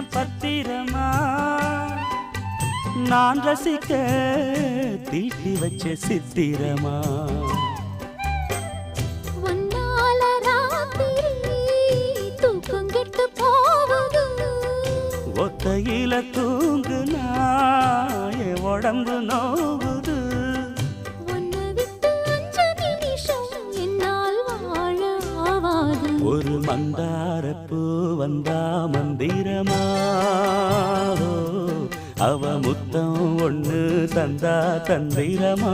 வச்சேன் பத்திரமா நான் ரசிக்க தீட்டி வச்ச சித்திரமா ஒத்தையில தூங்குனா என் உடம்பு நோவுது ஒரு மந்தாரப்பூ வந்தா மந்திரமா அவ முத்தம் ஒண்ணு தந்தா தந்திரமா